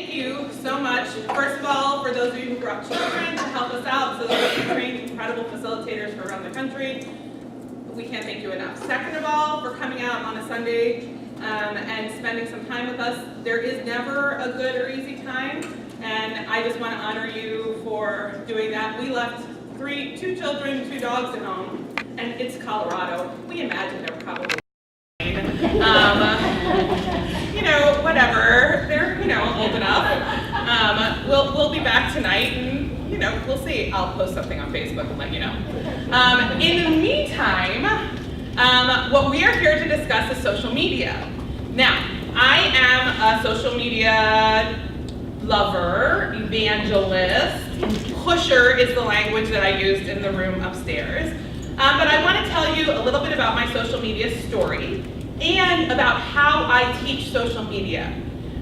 thank you so much, first of all, for those of you who brought children to help us out so that we can train incredible facilitators from around the country. We can't thank you enough. Second of all, for coming out on a Sunday and spending some time with us. There is never a good or easy time, and I just want to honor you for doing that. We left two children, 2 dogs at home, and it's Colorado. We imagine they're probably you know, whatever. They're, you know, old enough. We'll be back tonight, and you know, we'll see. I'll post something on Facebook and let you know. In the meantime, what we are here to discuss is social media. Now, I am a social media lover, evangelist, pusher is the language that I used in the room upstairs. But I want to tell you a little bit about my social media story and about how I teach social media.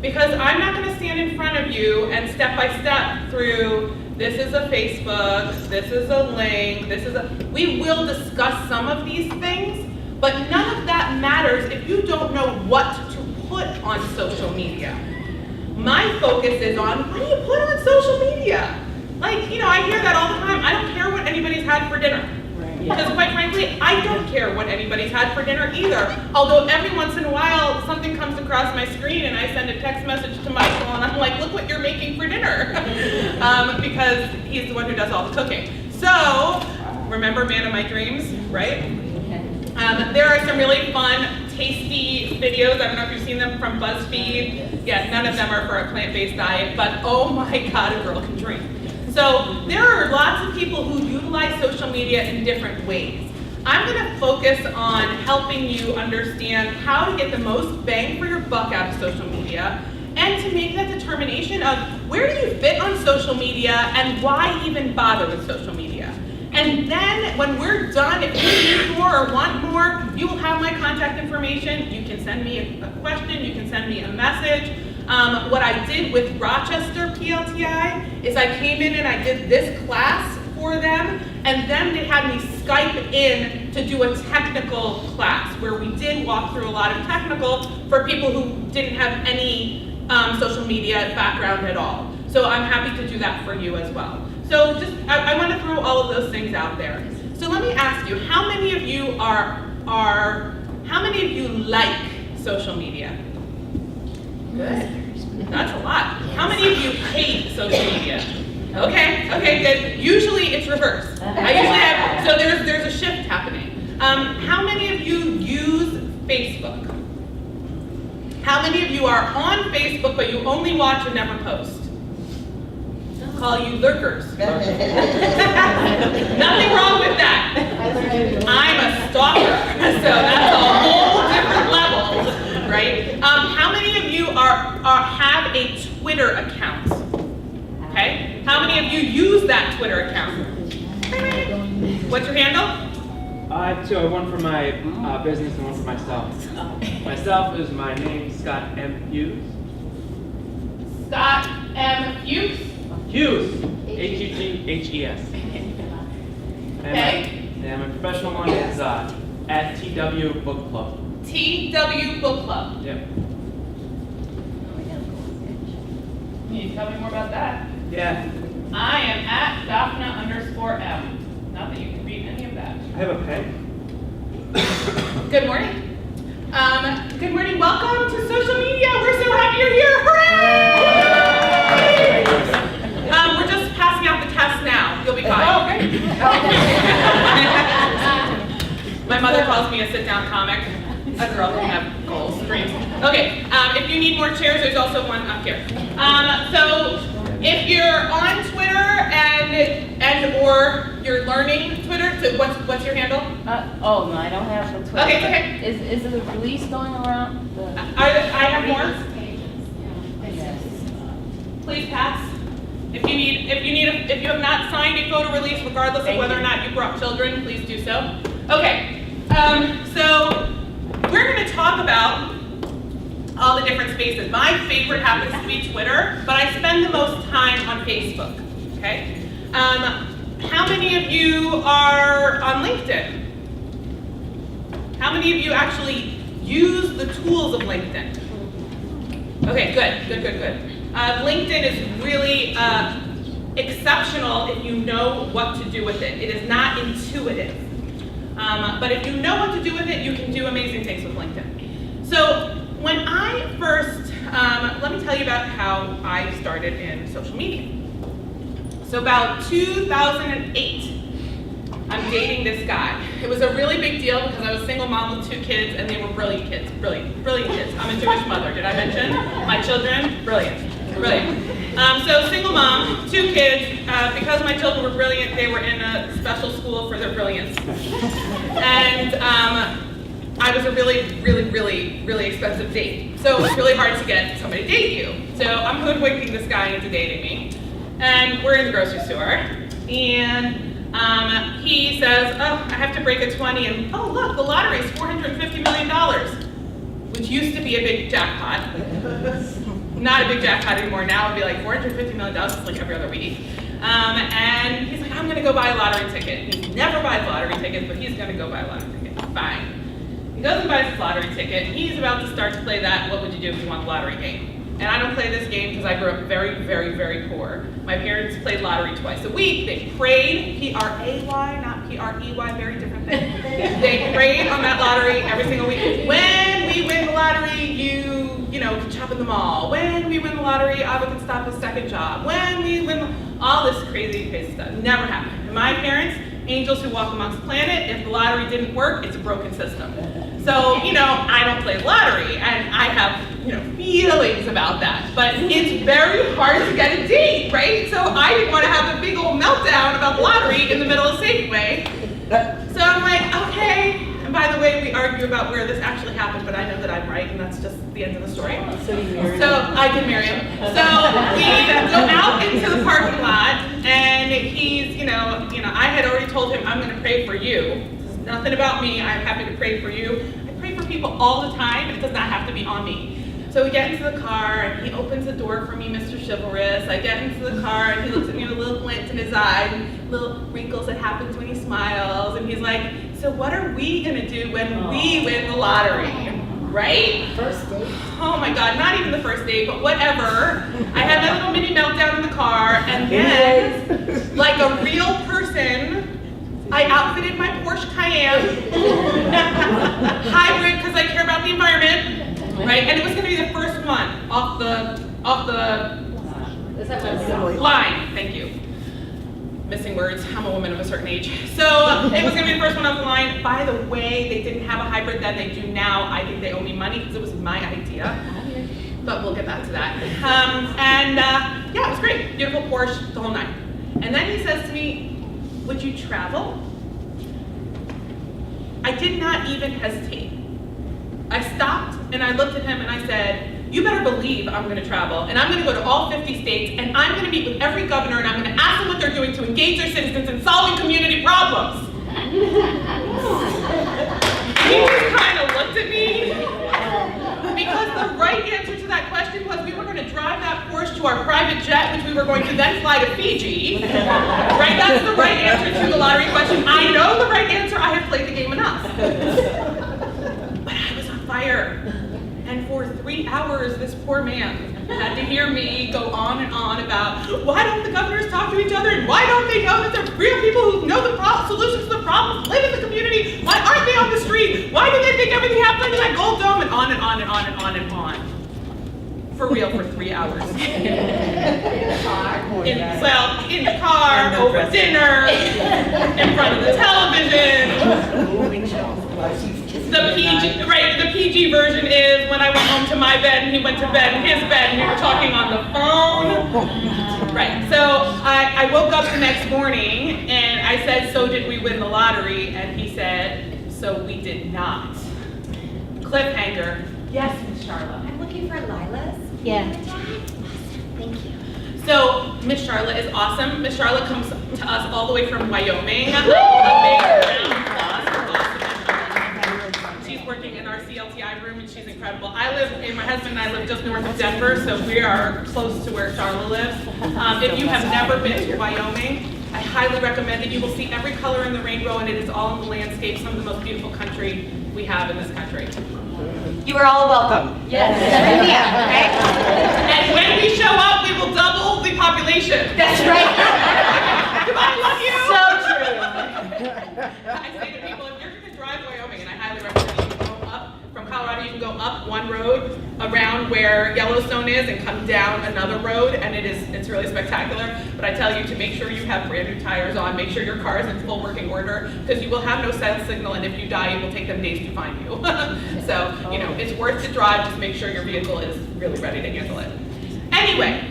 Because I'm not going to stand in front of you and step by step through, this is a Facebook, this is a link, we will discuss some of these things, but none of that matters if you don't know what to put on social media. My focus is on, what do you put on social media? Like, you know, I hear that all the time. I don't care what anybody's had for dinner. Because quite frankly, I don't care what anybody's had for dinner either. Although every once in a while, something comes across my screen and I send a text message to Michael and I'm like, look what you're making for dinner. Because he's the one who does all the cooking. So, remember Man of My Dreams, right? There are some really fun, tasty videos. I don't know if you've seen them from BuzzFeed. Yeah, none of them are for a plant-based diet, but oh my God, a girl can dream. So there are lots of people who utilize social media in different ways. I'm going to focus on helping you understand how to get the most bang for your buck out of social media and to make that determination of where do you fit on social media and why even bother with social media. And then when we're done, if you need more or want more, you will have my contact information. You can send me a question, you can send me a message. What I did with Rochester PLTI is I came in and I did this class for them, and then they had me Skype in to do a technical class where we did walk through a lot of technical for people who didn't have any social media background at all. So I'm happy to do that for you as well. So just, I want to throw all of those things out there. So let me ask you, how many of you how many of you like social media? Good. That's a lot. How many of you hate social media? Okay, good. Usually it's reverse. I usually have, so there's a shift happening. How many of you use Facebook? How many of you are on Facebook but you only watch and never post? Call you lurkers. Nothing wrong with that. I'm a stalker, so that's a whole different level, right? How many of you have a Twitter account? Okay. How many of you use that Twitter account? What's your handle? I have 2. One for my business and one for myself. Myself is my name, Scott M. Hughes. Scott M. Hughes? Hughes. H-U-G-H-E-S. And my professional one is at TW Book Club. TW Book Club. Yep. Can you tell me more about that? Yeah. I am at Daphna_M. Not that you can read any of that. I have a pen. Good morning. Good morning. Welcome to social media. We're so happy you're here. Hooray! We're just passing out the test now. You'll be fine. Oh, great. My mother calls me a sit-down comic. A girl can have goals, dreams. Okay, if you need more chairs, there's also one up here. So if you're on Twitter and or you're learning Twitter, so what's your handle? Oh no, I don't have the Twitter. Okay. Is it a release going around? I have more. Please pass. If you have not signed a photo release, regardless of whether or not you brought children, please do so. Okay. So we're going to talk about all the different spaces. My favorite happens to be Twitter, but I spend the most time on Facebook. Okay. How many of you are on LinkedIn? How many of you actually use the tools of LinkedIn? Okay, good. LinkedIn is really exceptional if you know what to do with it. It is not intuitive. But if you know what to do with it, you can do amazing things with LinkedIn. So when I first, let me tell you about how I started in social media. So about 2008, I'm dating this guy. It was a really big deal because I was a single mom with 2 kids and they were brilliant kids, brilliant kids. I'm a Jewish mother, did I mention? My children, brilliant. So single mom, 2 kids. Because my children were brilliant, they were in a special school for their brilliance. And I was a really expensive date. So it was really hard to get somebody to date you. So I'm hoodwinking this guy into dating me. And we're in the grocery store. And he says, oh, I have to break a 20, and oh look, the lottery is $450 million, which used to be a big jackpot. Not a big jackpot anymore. Now it'd be like $450 million, it's like every other week. And he's like, I'm gonna go buy a lottery ticket. He never buys lottery tickets, but he's gonna go buy a lottery ticket. Fine. He goes and buys his lottery ticket. He's about to start to play that what would you do if you won the lottery game. And I don't play this game because I grew up very poor. My parents played lottery twice a week. They prayed, P-R-A-Y, not P-R-E-Y, very different thing. They prayed on that lottery every single week. When we win the lottery, you know, can shop in the mall. When we win the lottery, Abba can stop his second job. When we win, all this crazy stuff. Never happened. And my parents, angels who walk amongst the planet, if the lottery didn't work, it's a broken system. So, you know, I don't play lottery, and I have, you know, feelings about that. But it's very hard to get a date, right? So I didn't want to have a big old meltdown about the lottery in the middle of Safeway. So I'm like, okay. And by the way, we argue about where this actually happened, but I know that I'm right, and that's just the end of the story. So I did marry him. So we go out into the parking lot, and he's, you know, I had already told him, I'm going to pray for you. Nothing about me, I'm happy to pray for you. I pray for people all the time, and it does not have to be on me. So we get into the car, and he opens the door for me, Mr. Chivalrous. I get into the car, and he looks at me with a little glint in his eye, and little wrinkles that happens when he smiles, and he's like, so what are we gonna do when we win the lottery? Right? First date? Oh my God, not even the first date, but whatever. I had that little mini meltdown in the car, and then, like a real person, I outfitted my Porsche Cayenne, hybrid because I care about the environment, right? And it was going to be the first one off the line. Thank you. Missing words. I'm a woman of a certain age. So it was going to be the first one off the line. By the way, they didn't have a hybrid then. They do now. I think they owe me money because it was my idea. But we'll get back to that. Yeah, it was great. Beautiful Porsche, the whole night. And then he says to me, would you travel? I did not even hesitate. I stopped and I looked at him and I said, you better believe I'm going to travel, and I'm going to go to all 50 states, and I'm going to meet with every governor, and I'm going to ask them what they're doing to engage their citizens in solving community problems. He just kind of looked at me, because the right answer to that question was we were going to drive that Porsche to our private jet, which we were going to then fly to Fiji. Right? That's the right answer to the lottery question. I know the right answer. I have played the game enough. But I was on fire. And for 3 hours, this poor man had to hear me go on and on about why don't the governors talk to each other, and why don't they know that they're real people who know the solutions to the problems, live in the community, why aren't they on the street, why do they think everything happens in that gold dome, and on and on and on and on and on. For real, for 3 hours. In the car, over dinner, in front of the television. The PG version is when I went home to my bed and he went to bed in his bed and we were talking on the phone. Right, so I woke up the next morning and I said, so did we win the lottery? And he said, so we did not. Cliffhanger. Yes, Miss Charlotte. I'm looking for Lila's. Yeah. Thank you. So Miss Charlotte is awesome. Miss Charlotte comes to us all the way from Wyoming. She's working in our CLTI room and she's incredible. My husband and I live just north of Denver, so we are close to where Charlotte lives. If you have never been to Wyoming, I highly recommend it. You will see every color in the rainbow, and it is all in the landscape, some of the most beautiful country we have in this country. You are all welcome. Yes. Yeah, right? And when we show up, up one road around where Yellowstone is and come down another road, and it's really spectacular. But I tell you to make sure you have brand new tires on, make sure your car is in full working order, because you will have no cell signal, and if you die, it will take them days to find you. So, you know, it's worth the drive, just make sure your vehicle is really ready to handle it. Anyway,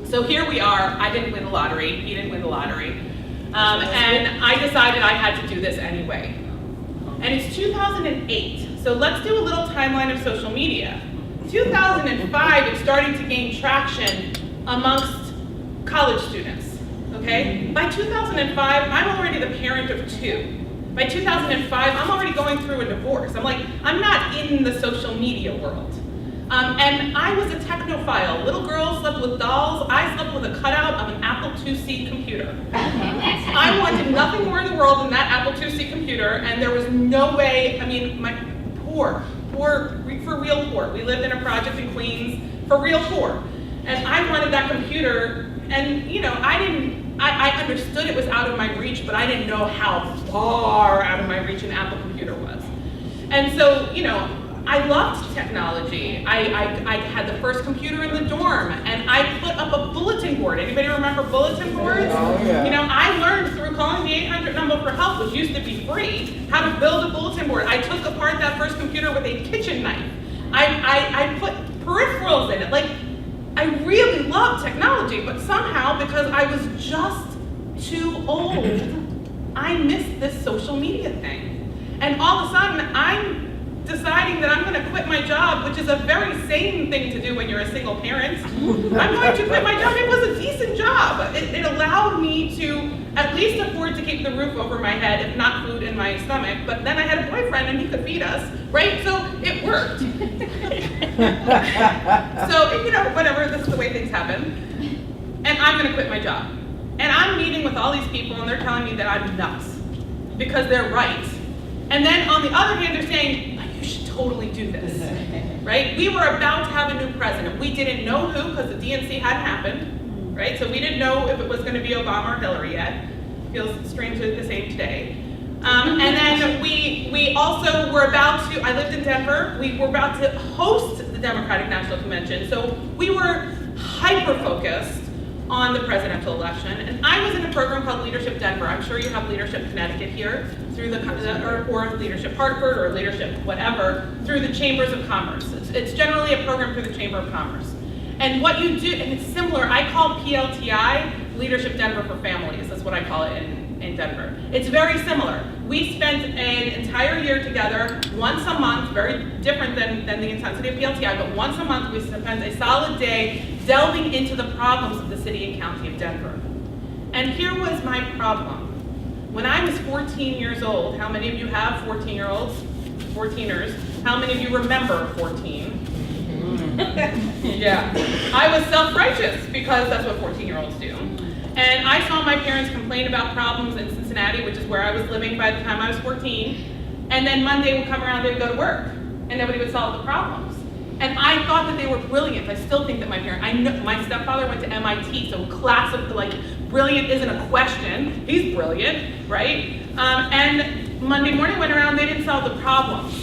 so here we are. I didn't win the lottery, he didn't win the lottery. And I decided I had to do this anyway. And it's 2008, so let's do a little timeline of social media. 2005, it's starting to gain traction amongst college students, okay? By 2005, I'm already the parent of 2. By 2005, I'm already going through a divorce. I'm not in the social media world. And I was a technophile. Little girls slept with dolls. I slept with a cutout of an Apple IIc computer. I wanted nothing more in the world than that Apple IIc computer, and there was no way, my poor, for real poor. We lived in a project in Queens, for real poor. And I wanted that computer, and you know, I understood it was out of my reach, but I didn't know how far out of my reach an Apple computer was. And so, you know, I loved technology. I had the first computer in the dorm, and I put up a bulletin board. Anybody remember bulletin boards? Oh, yeah. You know, I learned through calling the 800 number for help, which used to be free, how to build a bulletin board. I took apart that first computer with a kitchen knife. I put peripherals in it. Like, I really loved technology, but somehow, because I was just too old, I missed this social media thing. And all of a sudden, I'm deciding that I'm going to quit my job, which is a very sane thing to do when you're a single parent. I'm going to quit my job. It was a decent job. It allowed me to at least afford to keep the roof over my head, if not food in my stomach. But then I had a boyfriend and he could feed us, right? So it worked. So, you know, whatever, this is the way things happen. And I'm going to quit my job. And I'm meeting with all these people and they're telling me that I'm nuts because they're right. And then on the other hand, they're saying, you should totally do this, right? We were about to have a new president. We didn't know who because the DNC hadn't happened, right? So we didn't know if it was going to be Obama or Hillary yet. Feels strangely the same today. And then we also were about to, I lived in Denver, we were about to host the Democratic National Convention. So we were hyper-focused on the presidential election, and I was in a program called Leadership Denver. I'm sure you have Leadership Connecticut here, through or Leadership Hartford, or Leadership whatever, through the Chambers of Commerce. It's generally a program through the Chamber of Commerce. And what you do, and it's similar, I call PLTI Leadership Denver for Families. That's what I call it in Denver. It's very similar. We spent an entire year together, once a month, very different than the intensity of PLTI, but once a month we spent a solid day delving into the problems of the city and county of Denver. And here was my problem. When I was 14 years old, how many of you have 14-year-olds? 14ers. How many of you remember 14? Yeah. I was self-righteous because that's what 14-year-olds do. And I saw my parents complain about problems in Cincinnati, which is where I was living by the time I was 14. And then Monday would come around, they would go to work, and nobody would solve the problems. And I thought that they were brilliant. I still think that my parents, I know, my stepfather went to MIT, so class of, like, brilliant isn't a question. He's brilliant, right? And Monday morning went around, they didn't solve the problems.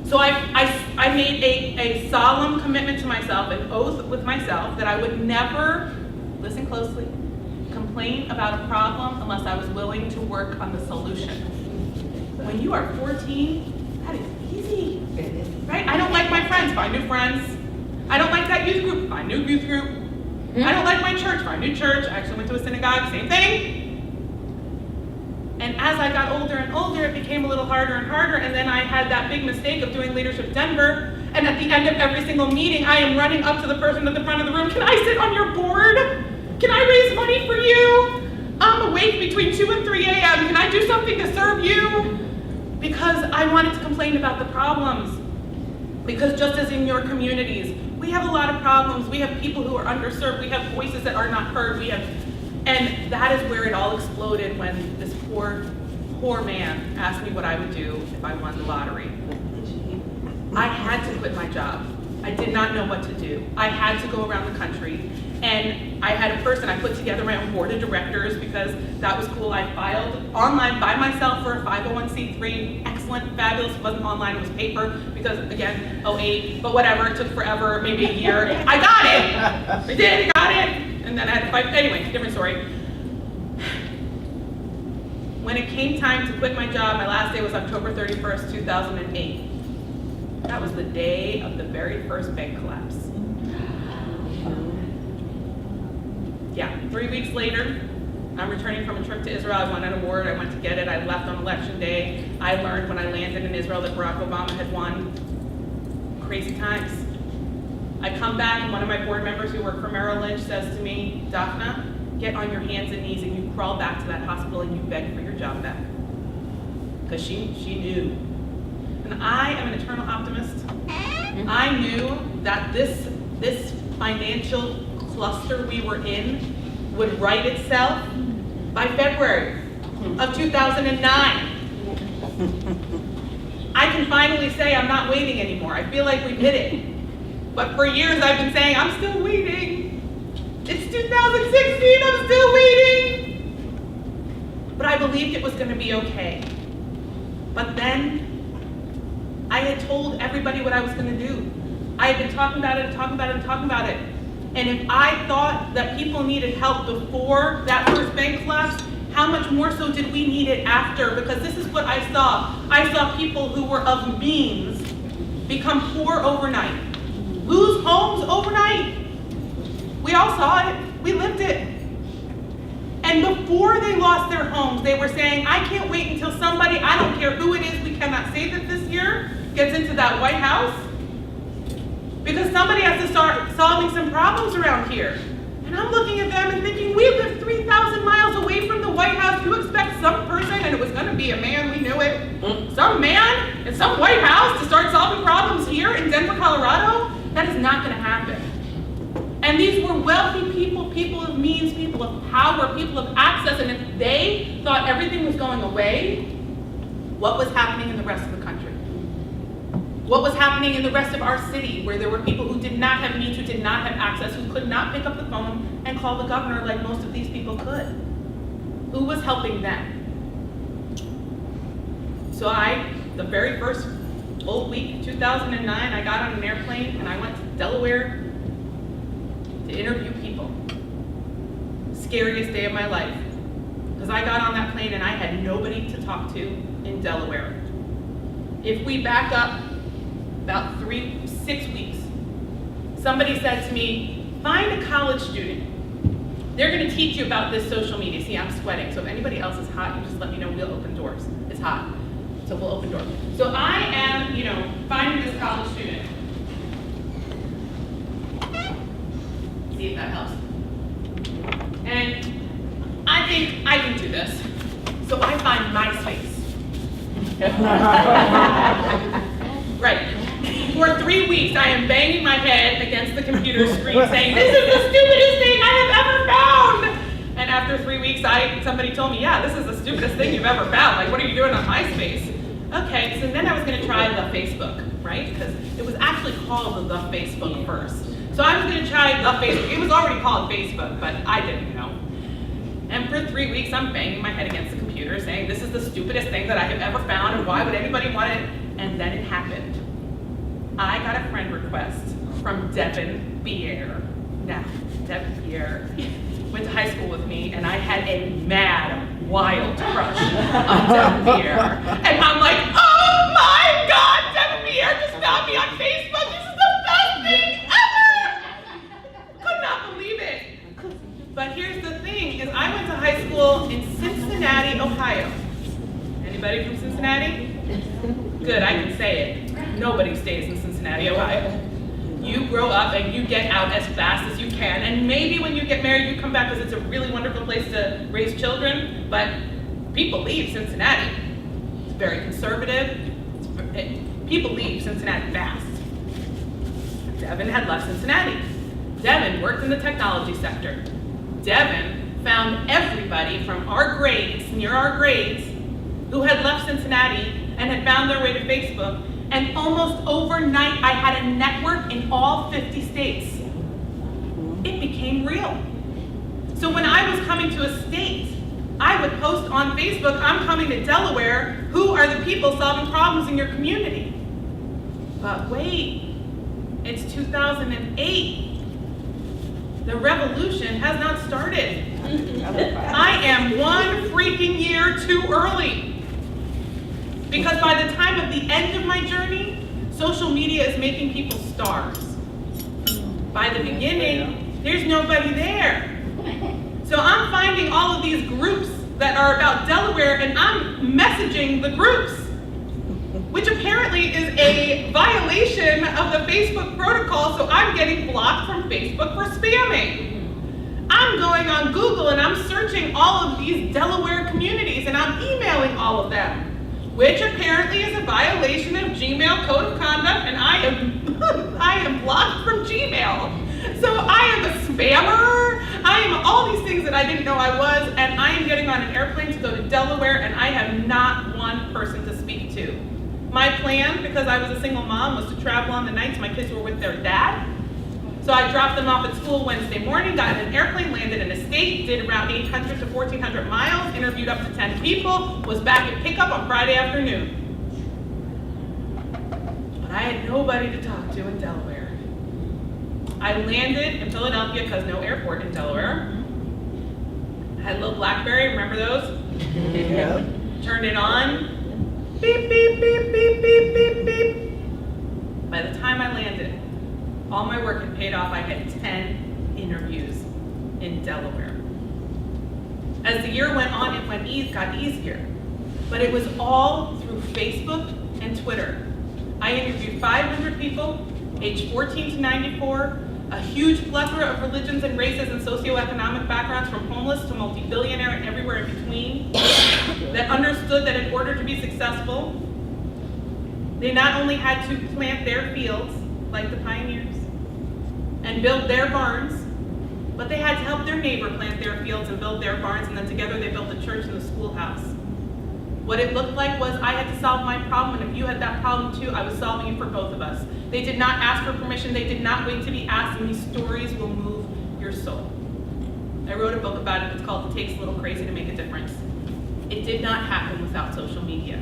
So I made a solemn commitment to myself, an oath with myself, that I would never, listen closely, complain about a problem unless I was willing to work on the solution. When you are 14, that is easy, right? I don't like my friends, find new friends. I don't like that youth group, find new youth group. I don't like my church, find new church. I actually went to a synagogue, same thing. And as I got older and older, it became a little harder and harder, and then I had that big mistake of doing Leadership Denver, and at the end of every single meeting, I am running up to the person at the front of the room, can I sit on your board? Can I raise money for you? I'm awake between 2 and 3 a.m. Can I do something to serve you? Because I wanted to complain about the problems. Because just as in your communities, we have a lot of problems. We have people who are underserved. We have voices that are not heard. And that is where it all exploded when this poor man asked me what I would do if I won the lottery. I had to quit my job. I did not know what to do. I had to go around the country, and I had a person, I put together my own board of directors because that was cool. I filed online by myself for a 501c3, excellent, fabulous. It wasn't online, it was paper, because again, '08, but whatever, it took forever, maybe a year. I got it! I did, I got it! And then I had to fight, anyway, different story. When it came time to quit my job, my last day was October 31st, 2008. That was the day of the very first bank collapse. Yeah, 3 weeks later, I'm returning from a trip to Israel. I won an award, I went to get it. I left on election day. I learned when I landed in Israel that Barack Obama had won. Crazy times. I come back and one of my board members who worked for Merrill Lynch says to me, Daphna, get on your hands and knees and you crawl back to that hospital and you beg for your job back. Because she knew. And I am an eternal optimist. I knew that this financial cluster we were in would right itself by February of 2009. I can finally say I'm not waiting anymore. I feel like we've hit it. But for years I've been saying I'm still waiting. It's 2016, I'm still waiting. But I believed it was going to be okay. But then I had told everybody what I was going to do. I had been talking about it and talking about it and talking about it. And if I thought that people needed help before that first bank collapse, how much more so did we need it after? Because this is what I saw. I saw people who were of means become poor overnight, lose homes overnight. We all saw it. We lived it. And before they lost their homes, they were saying, I can't wait until somebody, I don't care who it is, we cannot say that this year, gets into that White House, because somebody has to start solving some problems around here. And I'm looking at them and thinking, we live 3,000 miles away from the White House. You expect some person, and it was going to be a man, we knew it, some man in some White House to start solving problems here in Denver, Colorado? That is not going to happen. And these were wealthy people, people of means, people of power, people of access, and if they thought everything was going away, what was happening in the rest of the country? What was happening in the rest of our city, where there were people who did not have means, who did not have access, who could not pick up the phone and call the governor like most of these people could? Who was helping them? So the very first full week, 2009, I got on an airplane and I went to Delaware to interview people. Scariest day of my life. Because I got on that plane and I had nobody to talk to in Delaware. If we back up about 6 weeks, somebody said to me, find a college student. They're going to teach you about this social media. See, I'm sweating, so if anybody else is hot, you just let me know, we'll open doors. It's hot, so we'll open doors. So I am, finding this college student. See if that helps. And I think I can do this. So I find MySpace. Right. For 3 weeks, I am banging my head against the computer screen saying, this is the stupidest thing I have ever found! And after 3 weeks, somebody told me, yeah, this is the stupidest thing you've ever found. Like, what are you doing on MySpace? Okay, so then I was gonna try the Facebook, right? Because it was actually called the Facebook first. So I was gonna try the Facebook. It was already called Facebook, but I didn't know. And for 3 weeks, I'm banging my head against the computer saying, this is the stupidest thing that I have ever found, and why would anybody want it? And then it happened. I got a friend request from Devin Bier. Now, Devin Bier went to high school with me, and I had a mad, wild crush on Devin Bier. And I'm like, oh my God, Devin Bier just found me on Facebook. This is the best thing ever! Could not believe it. But here's the thing, is I went to high school in Cincinnati, Ohio. Anybody from Cincinnati? Good, I can say it. Nobody stays in Cincinnati, Ohio. You grow up and you get out as fast as you can, and maybe when you get married, you come back because it's a really wonderful place to raise children, but people leave Cincinnati. It's very conservative. People leave Cincinnati fast. Devin had left Cincinnati. Devin worked in the technology sector. Devin found everybody from our grades, near our grades, who had left Cincinnati and had found their way to Facebook, And almost overnight, I had a network in all 50 states. It became real. So when I was coming to a state, I would post on Facebook, I'm coming to Delaware, who are the people solving problems in your community? But wait, it's 2008. The revolution has not started. I am one freaking year too early. Because by the time of the end of my journey, social media is making people stars. By the beginning, there's nobody there. So I'm finding all of these groups that are about Delaware, and I'm messaging the groups, which apparently is a violation of the Facebook protocol, so I'm getting blocked from Facebook for spamming. I'm going on Google and I'm searching all of these Delaware communities and I'm emailing all of them, which apparently is a violation of Gmail Code of Conduct, and I am blocked from Gmail. So I am a spammer, I am all these things that I didn't know I was, and I am getting on an airplane to go to Delaware, and I have not one person to speak to. My plan, because I was a single mom, was to travel on the nights my kids were with their dad. So I dropped them off at school Wednesday morning, got in an airplane, landed in a state, did around 800 to 1,400 miles, interviewed up to 10 people, was back at pickup on Friday afternoon. But I had nobody to talk to in Delaware. I landed in Philadelphia because no airport in Delaware. I had a little BlackBerry, remember those? Yeah. Turned it on. Beep, beep, beep, beep, beep, beep, beep. By the time I landed, all my work had paid off. I had 10 interviews in Delaware. As the year went on, it got easier. But it was all through Facebook and Twitter. I interviewed 500 people, aged 14 to 94, a huge plethora of religions and races and socioeconomic backgrounds, from homeless to multi-billionaire and everywhere in between, that understood that in order to be successful, they not only had to plant their fields, like the pioneers, and build their barns, but they had to help their neighbor plant their fields and build their barns, and then together they built a church and a schoolhouse. What it looked like was I had to solve my problem, and if you had that problem too, I was solving it for both of us. They did not ask for permission, they did not wait to be asked, and these stories will move your soul. I wrote a book about it, it's called It Takes a Little Crazy to Make a Difference. It did not happen without social media.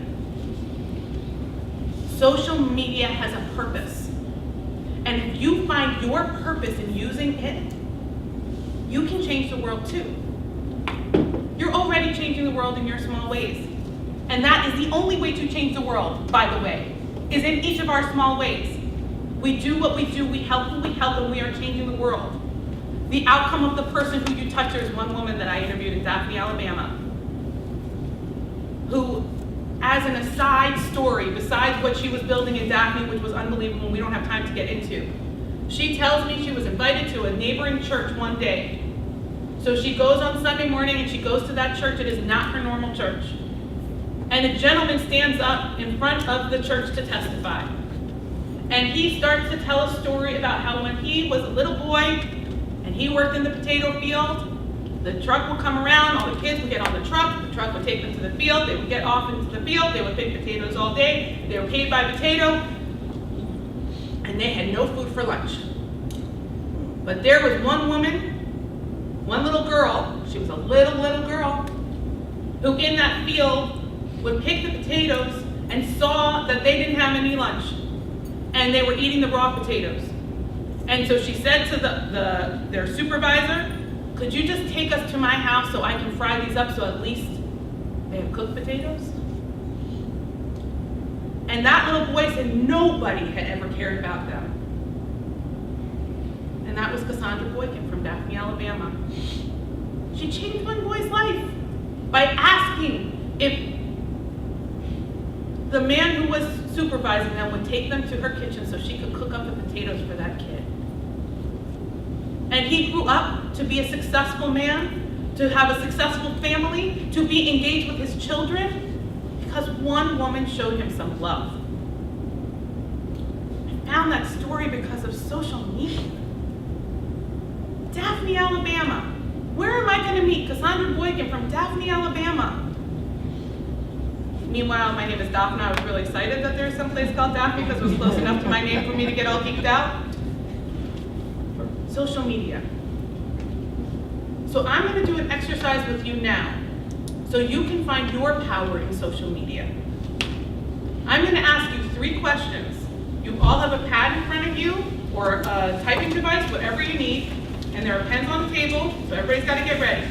Social media has a purpose. And if you find your purpose in using it, you can change the world too. You're already changing the world in your small ways. And that is the only way to change the world, by the way, is in each of our small ways. We do what we do, we help who we help, and we are changing the world. The outcome of the person who you touch. There's one woman that I interviewed in Daphne, Alabama, who, as an aside story, besides what she was building in Daphne, which was unbelievable and we don't have time to get into, she tells me she was invited to a neighboring church one day. So she goes on Sunday morning and she goes to that church. It is not her normal church. And a gentleman stands up in front of the church to testify. And he starts to tell a story about how when he was a little boy and he worked in the potato field, the truck would come around, all the kids would get on the truck would take them to the field, they would get off into the field, they would pick potatoes all day, they were paid by potato, and they had no food for lunch. But there was one woman, one little girl, she was a little girl, who in that field would pick the potatoes and saw that they didn't have any lunch and they were eating the raw potatoes. And so she said to their supervisor, could you just take us to my house so I can fry these up so at least they have cooked potatoes? And that little boy said nobody had ever cared about them. And that was Cassandra Boykin from Daphne, Alabama. She changed one boy's life by asking if the man who was supervising them would take them to her kitchen so she could cook up the potatoes for that kid. And he grew up to be a successful man, to have a successful family, to be engaged with his children, because one woman showed him some love. I found that story because of social media. Daphne, Alabama. Where am I going to meet Cassandra Boykin from Daphne, Alabama? Meanwhile, my name is Daphne. I was really excited that there's some place called Daphne because it was close enough to my name for me to get all geeked out. Social media. So I'm going to do an exercise with you now so you can find your power in social media. I'm going to ask you 3 questions. You all have a pad in front of you or a typing device, whatever you need, and there are pens on the table, so everybody's got to get ready.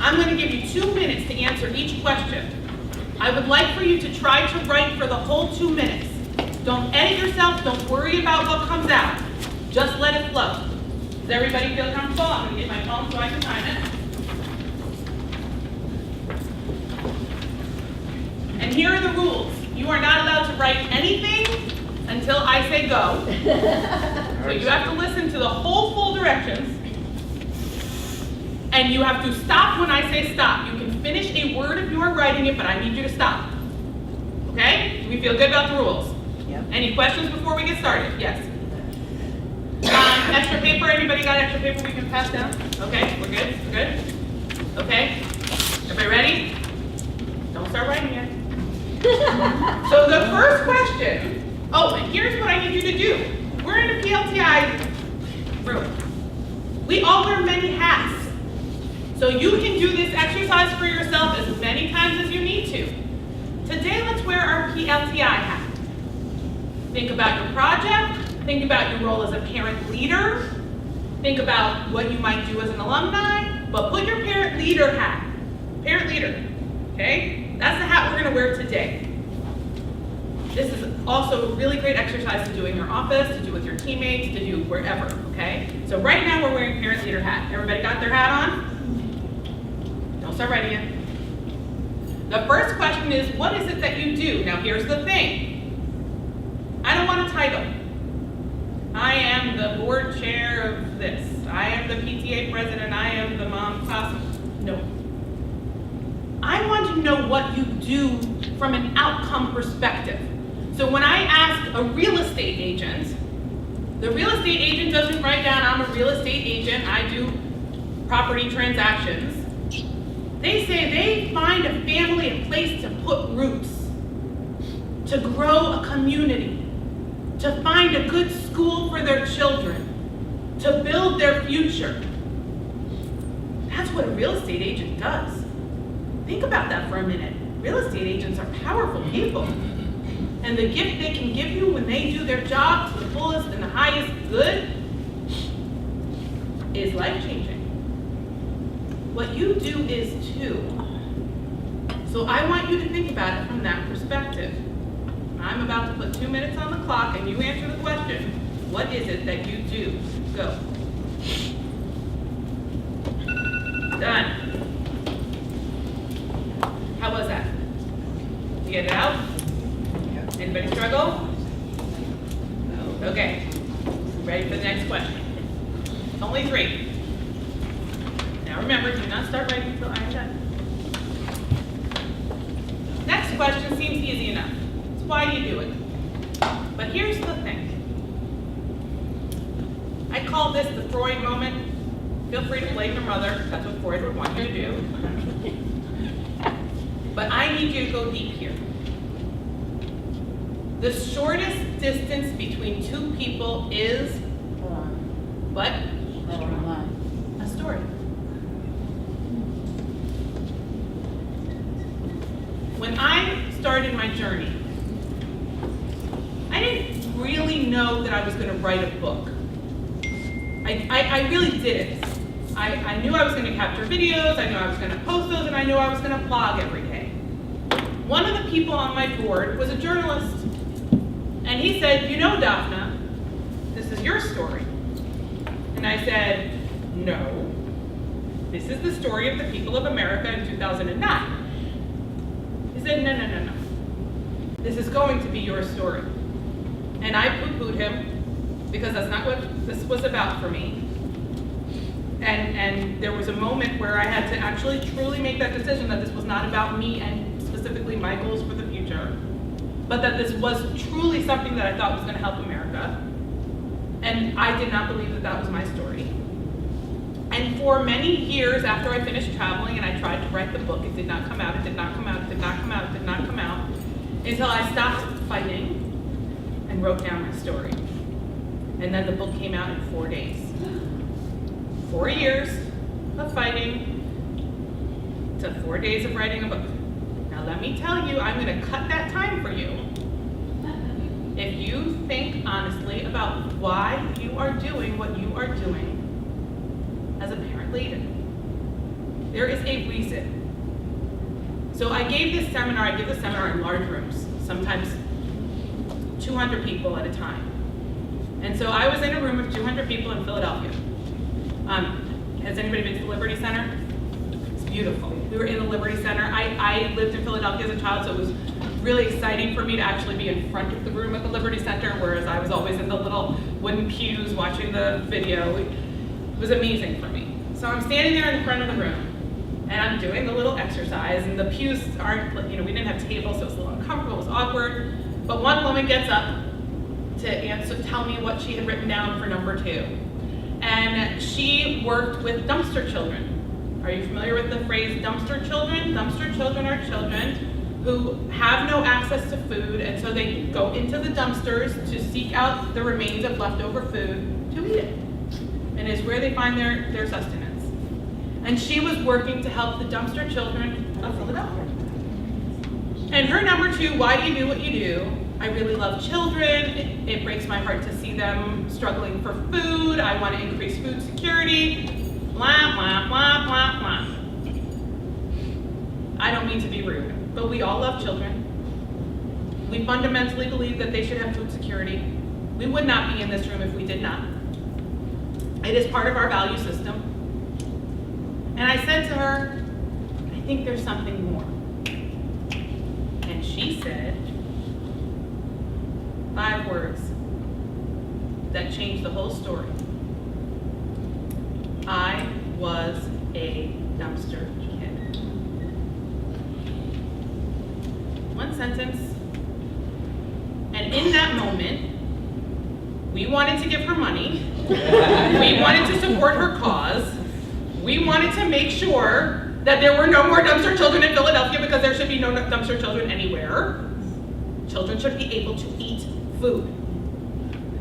I'm going to give you 2 minutes to answer each question. I would like for you to try to write for the whole 2 minutes. Don't edit yourself, don't worry about what comes out. Just let it flow. Does everybody feel comfortable? I'm going to get my phone so I can time it. And here are the rules. You are not allowed to write anything until I say go. So you have to listen to the whole full directions. And you have to stop when I say stop. You can finish a word if you are writing it, but I need you to stop. Okay? Do we feel good about the rules? Yep. Any questions before we get started? Yes. Extra paper? Anybody got extra paper we can pass down? Okay, we're good? We're good? Okay. Everybody ready? Don't start writing yet. So the first question, oh, and here's what I need you to do. We're in a PLTI room. We all wear many hats. So you can do this exercise for yourself as many times as you need to. Today, let's wear our PLTI hat. Think about your project. Think about your role as a parent leader. Think about what you might do as an alumni, but put your parent leader hat. Parent leader, okay? That's the hat we're gonna wear today. This is also a really great exercise to do in your office, to do with your teammates, to do wherever, okay? So right now we're wearing parent leader hat. Everybody got their hat on? Don't start writing it. The first question is, what is it that you do? Now here's the thing. I don't want a title. I am the board chair of this. I am the PTA president. I am the mom class. No. I want to know what you do from an outcome perspective. So when I ask a real estate agent, the real estate agent doesn't write down, I'm a real estate agent, I do property transactions. They say they find a family, a place to put roots, to grow a community, to find a good school for their children, to build their future. That's what a real estate agent does. Think about that for a minute. Real estate agents are powerful people. And the gift they can give you when they do their job to the fullest and the highest good is life-changing. What you do is too. So I want you to think about it from that perspective. I'm about to put 2 minutes on the clock and you answer the question, what is it that you do? Go. Done. How was that? Did you get it out? Anybody struggle? Okay. Ready for the next question? It's only 3. Now remember, do not start writing until I'm done. Next question seems easy enough. It's why you do it. But here's the thing. I call this the Freud moment. Feel free to blame your mother. That's what Freud would want you to do. But I need you to go deep here. The shortest distance between 2 people is what? A story. When I started my journey, I didn't really know that I was going to write a book. I really didn't. I knew I was going to capture videos, I knew I was going to post those, and I knew I was going to blog every day. One of the people on my board was a journalist. And he said, you know, Daphne, this is your story. And I said, no, this is the story of the people of America in 2009. He said, no. This is going to be your story. And I poo-pooed him because that's not what this was about for me. And there was a moment where I had to actually truly make that decision that this was not about me and specifically my goals for the future, but that this was truly something that I thought was going to help America. And I did not believe that that was my story. And And for many years after I finished traveling and I tried to write the book, it did not come out, it did not come out, it did not come out, it did not come out, until I stopped fighting and wrote down my story. And then the book came out in 4 days. 4 years of fighting to 4 days of writing a book. Now let me tell you, I'm gonna cut that time for you. If you think honestly about why you are doing what you are doing as a parent leader, there is a reason. So I give this seminar in large rooms, sometimes 200 people at a time. And so I was in a room of 200 people in Philadelphia. Has anybody been to the Liberty Center? It's beautiful. We were in the Liberty Center. I lived in Philadelphia as a child, so it was really exciting for me to actually be in front of the room at the Liberty Center, whereas I was always in the little wooden pews watching the video. It was amazing for me. So I'm standing there in the front of the room, and I'm doing the little exercise, and the pews aren't, we didn't have tables, so it was a little uncomfortable, it was awkward. But one woman gets up to tell me what she had written down for number 2. And she worked with dumpster children. Are you familiar with the phrase dumpster children? Dumpster children are children who have no access to food, and so they go into the dumpsters to seek out the remains of leftover food to eat it. And it's where they find their sustenance. And she was working to help the dumpster children of Philadelphia. And her number 2, why do you do what you do? I really love children. It breaks my heart to see them struggling for food. I want to increase food security. Blah, blah, blah, blah, blah. I don't mean to be rude, but we all love children. We fundamentally believe that they should have food security. We would not be in this room if we did not. It is part of our value system. And I said to her, I think there's something more. And she said 5 words that changed the whole story. I was a dumpster kid. One sentence. And in that moment, we wanted to give her money. We wanted to support her cause. We wanted to make sure that there were no more dumpster children in Philadelphia, because there should be no dumpster children anywhere. Children should be able to eat food.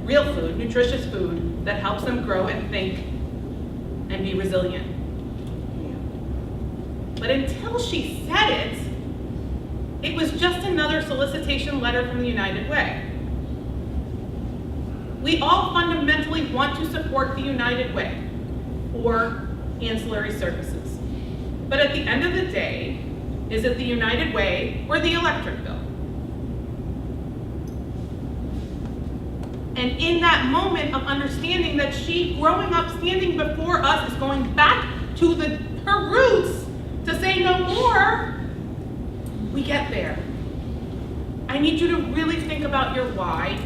Real food, nutritious food that helps them grow and think and be resilient. But until she said it, it was just another solicitation letter from the United Way. We all fundamentally want to support the United Way or ancillary services. But at the end of the day, is it the United Way or the electric bill? And in that moment of understanding that she, growing up, standing before us, is going back to her roots to say no more, we get there. I need you to really think about your why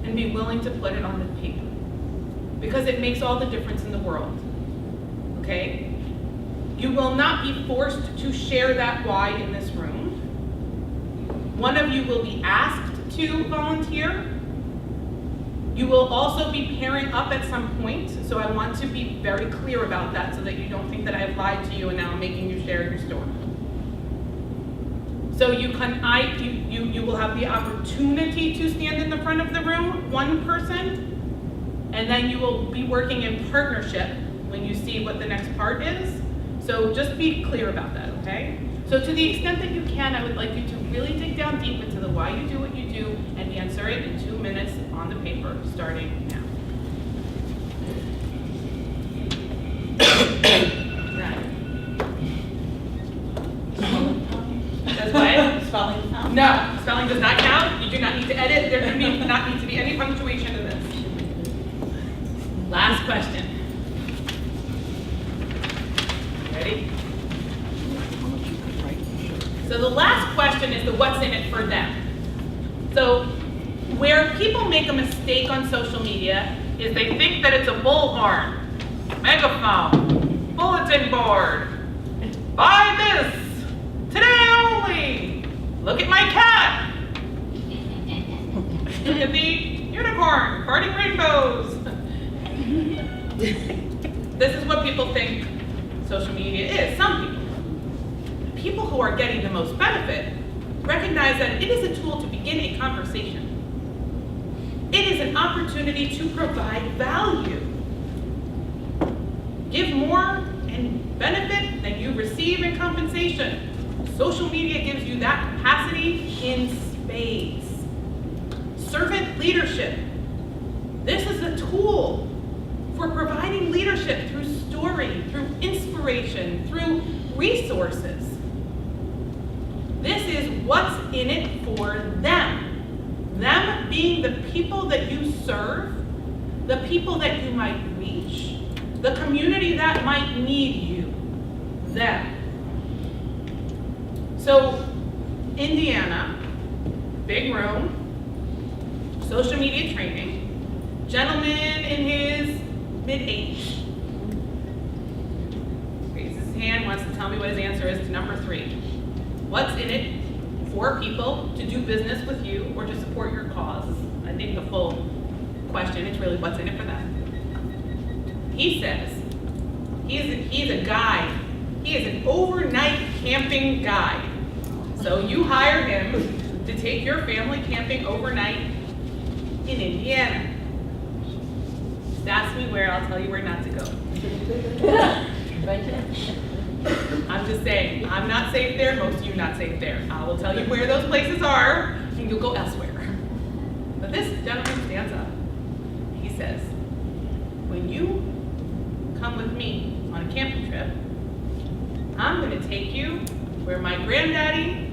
and be willing to put it on the paper, because it makes all the difference in the world, okay? You will not be forced to share that why in this room. One of you will be asked to volunteer. You will also be pairing up at some point, so I want to be very clear about that so that you don't think that I have lied to you and now I'm making you share your story. So you will have the opportunity to stand in the front of the room, one person, and then you will be working in partnership when you see what the next part is. So just be clear about that, okay? So to the extent that you can, I would like you to really dig down deep into the why you do what you do and answer it in 2 minutes on the paper, starting now. That's what? Spelling count? No, spelling does not count. You do not need to edit. There do not need to be any punctuation in this. Last question. Ready? So the last question is the what's in it for them. So where people make a mistake on social media is they think that it's a bullhorn, megaphone, bulletin board, buy this, today only, look at my cat, look at the unicorn, farting rainbows. This is what people think social media is, some people. The people who are getting the most benefit recognize that it is a tool to begin a conversation. It is an opportunity to provide value. Give more and benefit than you receive in compensation. Social media gives you that capacity in spades. Servant leadership. This is a tool for providing leadership through story, through inspiration, through resources. This is what's in it for them. Them being the people that you serve, the people that you might reach, the community that might need you, them. So, Indiana, big room, social media training, gentleman in his mid-80s. Raises his hand, wants to tell me what his answer is to number 3. What's in it for people to do business with you or to support your cause? I think the full question is really what's in it for them. He says he's a guide. He is an overnight camping guide. So you hire him to take your family camping overnight in Indiana. Just ask me where, I'll tell you where not to go. I'm just saying, I'm not safe there, most of you not safe there. I will tell you where those places are, and you'll go elsewhere. But this gentleman stands up. He says, when you come with me on a camping trip, I'm gonna take you where my granddaddy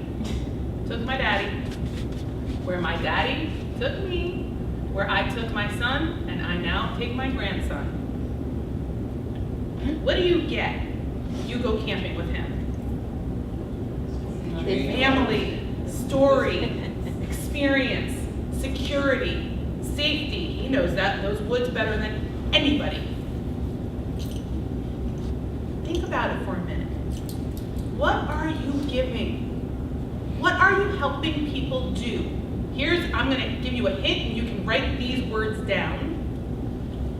took my daddy, where my daddy took me, where I took my son, and I now take my grandson. What do you get? You go camping with him. Family, story, experience, security, safety. He knows those woods better than anybody. Think about it for a minute. What are you giving? What are you helping people do? I'm gonna give you a hint and you can write these words down.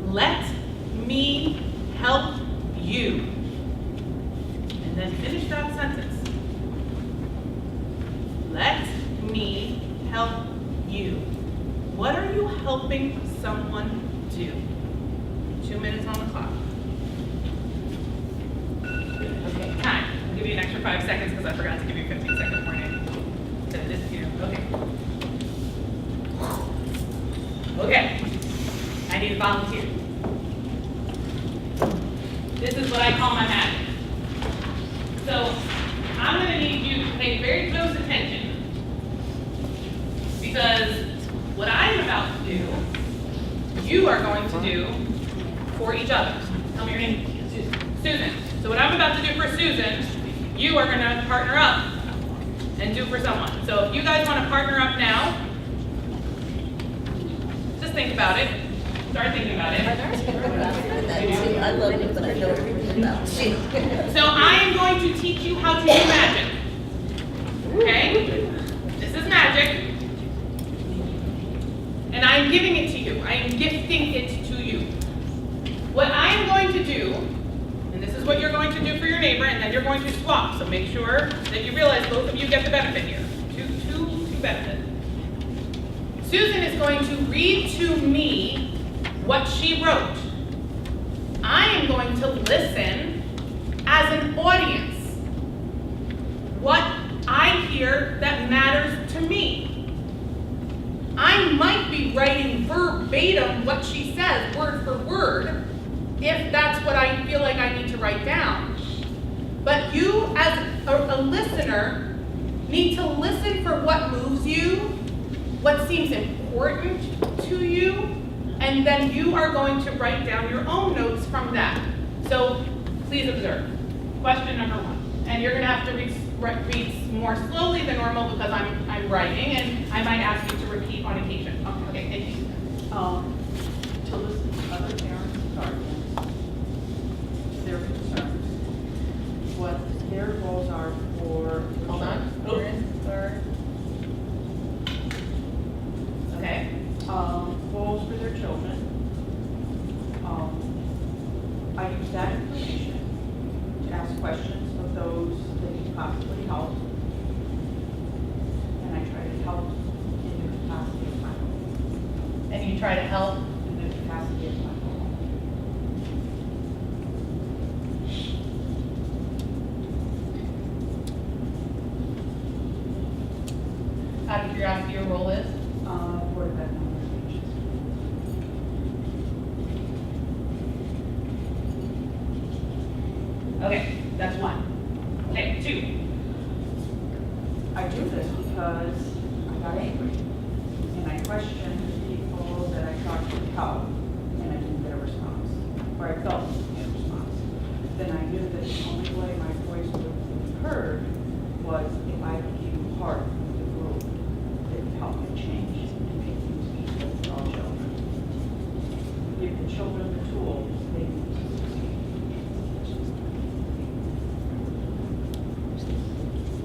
Let me help you. And then finish that sentence. Let me help you. What are you helping someone do? 2 minutes on the clock. Okay, time. I'll give you an extra 5 seconds because I forgot to give you a 15-second warning. So just, okay. Okay, I need a volunteer. This is what I call my magic. So, I'm gonna need you to pay very close attention because what I am about to do, you are going to do for each other. Tell me your name. Susan. So what I'm about to do for Susan, you are gonna partner up and do for someone. So if you guys wanna partner up now, just think about it. Start thinking about it. I love it, but I know everything about it. So I am going to teach you how to do magic. Okay? This is magic. And I am giving it to you. I am gifting it to you. What I am going to do, and this is what you're going to do for your neighbor, and then you're going to swap. So make sure that you realize both of you get the benefit here. Two benefits. Susan is going to read to me what she wrote. I am going to listen as an audience. What I hear that matters to me. I might be writing verbatim what she says, word for word, if that's what I feel like I need to write down. But you, as a listener, need to listen for what moves you, what seems important to you, and then you are going to write down your own notes from that. So please observe. Question number 1. And you're going to have to read more slowly than normal because I'm writing, and I might ask you to repeat on occasion. Okay, thank you. To listen to other parents and guardians, their concerns, what their goals are for. Hold on. Okay. Goals for their children, I use that information to ask questions of those that can possibly help. And I try to help in the capacity of my role. And you try to help. In the capacity of my role. Out of curiosity, your role is? Board of Ed nominations. Okay, that's one. Okay, two. I do this because I got angry. And I questioned the people that I thought could help, and I didn't get a response. Or I felt I didn't get a response. Then I knew that the only way my voice would be heard was if I became part of the group that would help me change and make things easier for all children. Give the children the tools they need to succeed.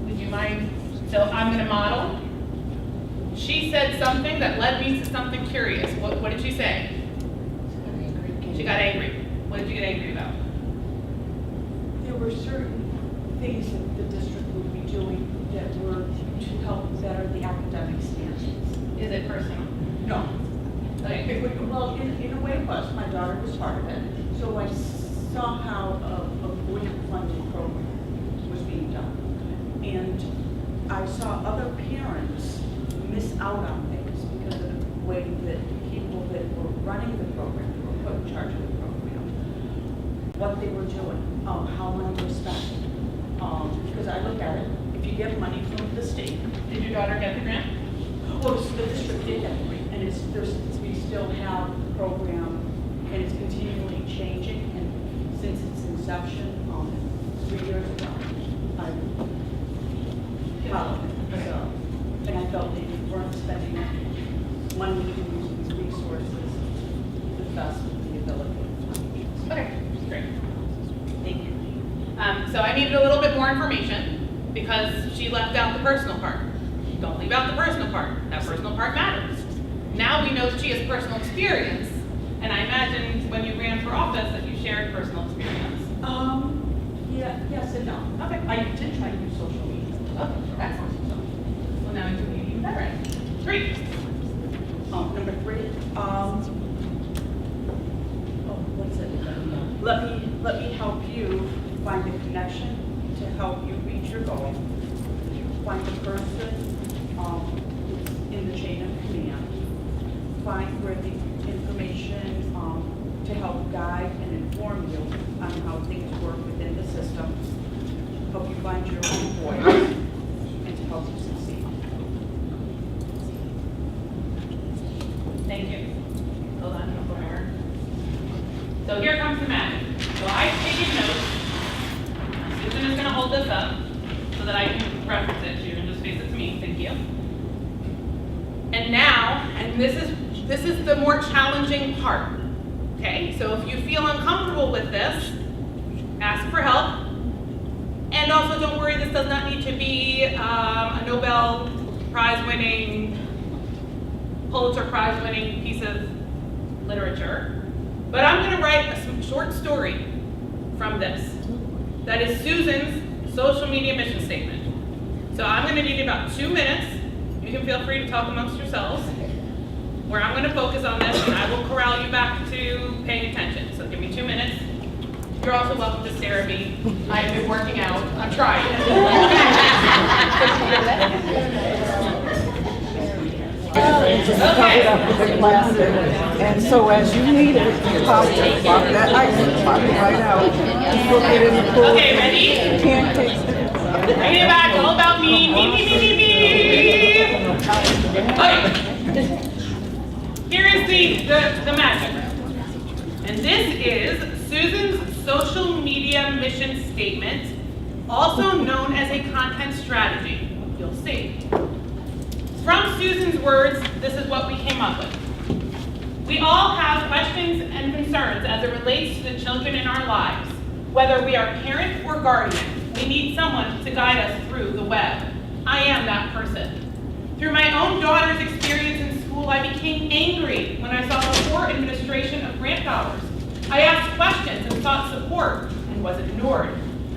Would you mind? So I'm going to model. She said something that led me to something curious. What did she say? She got angry. What did you get angry about? There were certain things that the district would be doing that were to help better the academic standards. Is it personal? No. Okay. It would, well, in a way it was. My daughter was part of it. So I saw how a grant-funded program was being done. And I saw other parents miss out on things because of the way that the people that were running the program, who were put in charge of the program, what they were doing, how money was spent. Because I look at it, if you get money from the state. Did your daughter get the grant? Well, the district did get the grant, and we still have the program, and it's continually changing, and since its inception, 3 years ago, I followed it. So, and I felt they weren't spending money to use these resources the best of the ability. Okay, great. Thank you. So I needed a little bit more information because she left out the personal part. Don't leave out the personal part. That personal part matters. Now we know that she has personal experience, and I imagine when you ran for office that you shared personal experience. Yeah, yes and no. Okay. I did try to use social media. Okay, excellent. Well, now we can be even better. 3. Number 3, what's it? Let me help you find a connection to help you reach your goal. Find a person in the chain of command. Find where the information to help guide and inform you on how things work within the system. Help you find your own voice and to help you succeed. Thank you. Hold on, no more. So here comes the magic. So I've taken notes. Susan is going to hold this up so that I can reference it. You can just face it to me. Thank you. And now, and this is the more challenging part. Okay, so if you feel uncomfortable with this, ask for help. And also, don't worry, this does not need to be a Nobel Prize-winning, Pulitzer Prize-winning piece of literature. But I'm going to write a short story from this. That is Susan's social media mission statement. So I'm going to need about 2 minutes. You can feel free to talk amongst yourselves. Where I'm going to focus on this, and I will corral you back to paying attention. So give me 2 minutes. You're also welcome to stare at me. I've been working out. I'm trying. Okay. And so as you need it, pop that ice, pop it right out. You'll get in the pool. Okay, ready? Pancakes. Bring it back. All about me. Me. Okay. Here is the magic. And this is Susan's social media mission statement, also known as a content strategy. You'll see. From Susan's words, this is what we came up with. We all have questions and concerns as it relates to the children in our lives. Whether we are parent or guardian, we need someone to guide us through the web. I am that person. Through my own daughter's experience in school, I became angry when I saw the poor administration of grant dollars. I asked questions and sought ignored and was ignored.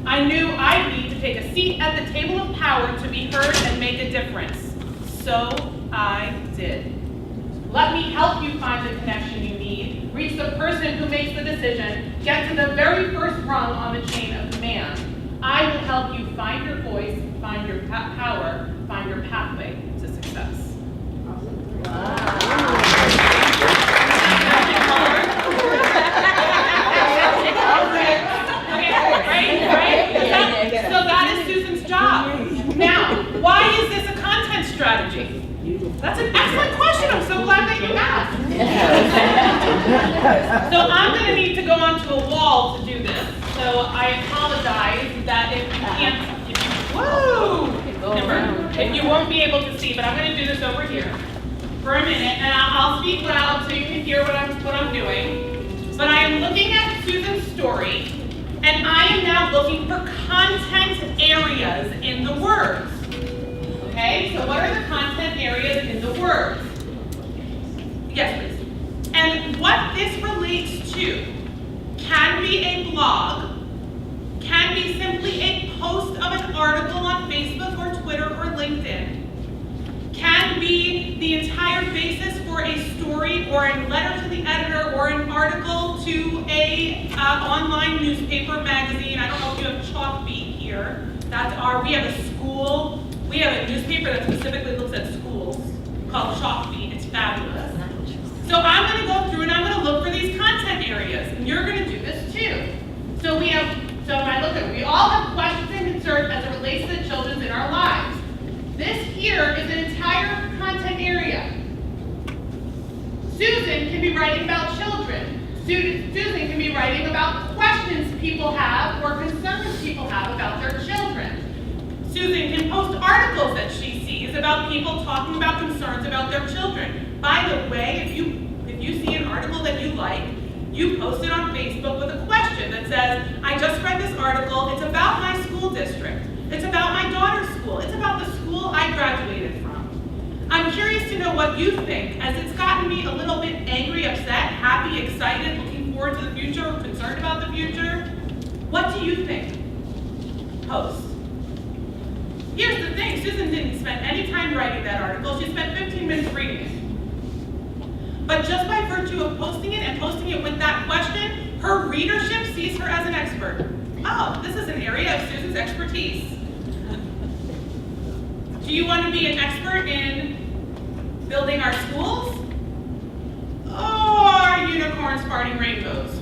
I knew I'd need to take a seat at the table of power to be heard and make a difference. So I did. Let me help you find the connection you need, reach the person who makes the decision, get to the very first rung on the chain of command. I will help you find your voice, find your power, find your pathway to success. Right? So that is Susan's job. Now, why is this a content strategy? That's an excellent question. I'm so glad that you asked. So I'm going to need to go onto a wall to do this. So I apologize that if you can't, if you won't be able to see, but I'm going to do this over here for a minute, and I'll speak loud so you can hear what I'm doing. But I am looking at Susan's story, and I am now looking for content areas in the words. Okay, so what are the content areas in the words? Yes, please. And what this relates to can be a blog, can be simply a post of an article on Facebook or Twitter or LinkedIn, can be the entire basis for a story or a letter to the editor or an article to a online newspaper, magazine. I don't know if you have Chalkbeat here. We have a school. We have a newspaper that specifically looks at schools called Chalkbeat. It's fabulous. So I'm going to go through and I'm going to look for these content areas, and you're going to do this too. So if I look at, we all have questions and concerns as it relates to the children in our lives. This here is an entire content area. Susan can be writing about children. Susan can be writing about questions people have or concerns people have about their children. Susan can post articles that she sees about people talking about concerns about their children. By the way, if you see an article that you like, you post it on Facebook with a question that says, I just read this article, it's about my school district, it's about my daughter's school, it's about the school I graduated from. I'm curious to know what you think, as it's gotten me a little bit angry, upset, happy, excited, looking forward to the future, or concerned about the future. What do you think? Post. Here's the thing, Susan didn't spend any time writing that article, she spent 15 minutes reading it. But just by virtue of posting it and posting it with that question, her readership sees her as an expert. Oh, this is an area of Susan's expertise. Do you want to be an expert in building our schools? Or unicorns farting rainbows?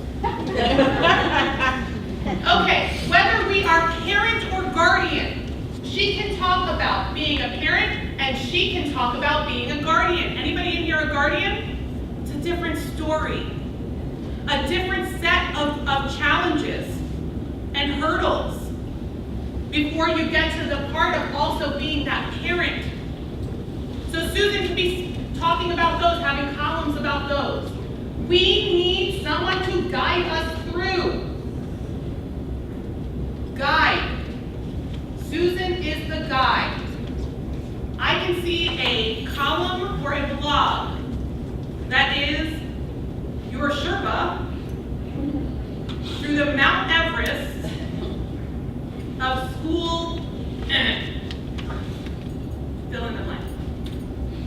Okay, whether we are parent or guardian, she can talk about being a parent and she can talk about being a guardian. Anybody in here a guardian? It's a different story. A different set of challenges and hurdles before you get to the part of also being that parent. So Susan can be talking about those, having columns about those. We need someone to guide us through. Guide. Susan is the guide. I can see a column or a blog that is your Sherpa through the Mount Everest of school, fill in the blank.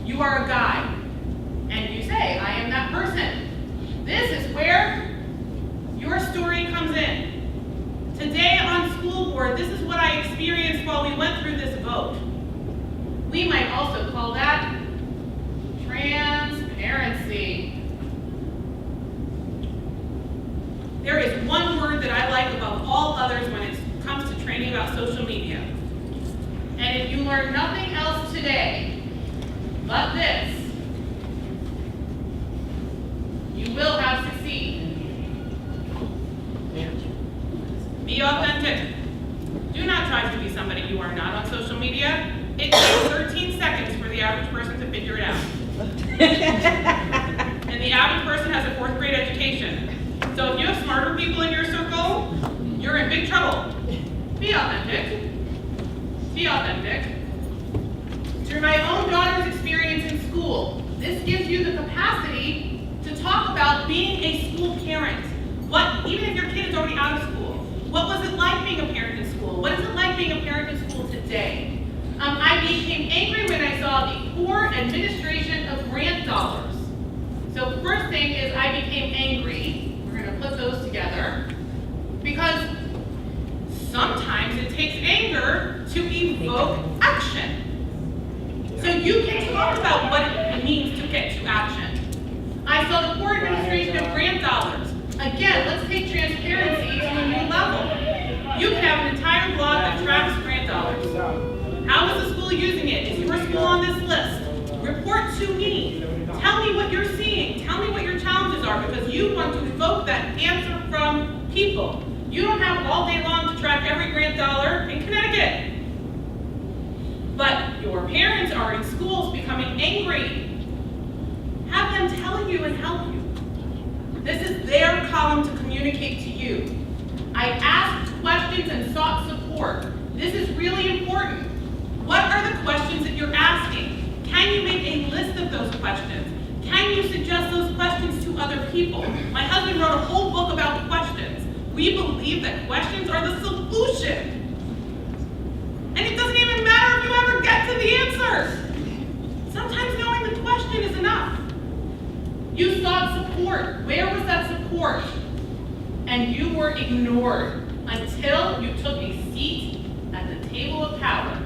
You are a guide, and you say, I am that person. This is where your story comes in. Today on school board, this is what I experienced while we went through this vote. We might also call that transparency. There is one word that I like above all others when it comes to training about social media. And if you learn nothing else today but this, you will have succeed. Be authentic. Do not try to be somebody you are not on social media. It takes 13 seconds for the average person to figure it out. And the average person has a 4th grade education. So if you have smarter people in your circle, you're in big trouble. Be authentic. Be authentic. Through my own daughter's experience in school, this gives you the capacity to talk about being a school parent. Even if your kid is already out of school. today. I became angry when I saw the poor administration of grant dollars. So first thing is I became angry. We're going to put those together because sometimes it takes anger to evoke action. So you can talk about what it means to get to action. I saw the poor administration of grant dollars. Again, let's take transparency to a new level. You can have an entire blog that tracks grant dollars. How is the school using it? Is your school on this list? Report to me. Tell me what you're seeing. Tell me what your challenges are, because you want to evoke that answer from people. You don't have all day long to track every grant dollar in Connecticut. But your parents are in schools becoming angry. Have them tell you and help you. This is their column to communicate to you. I asked questions and sought support. This is really important. What are the questions that you're asking? Can you make a list of those questions? Can you suggest those questions to other people? My husband wrote a whole book about questions. We believe that questions are the solution. And it doesn't even matter if you ever get to the answer. Sometimes knowing the question is enough. You sought support. Where was that support? And you were ignored until you took a seat at the table of power.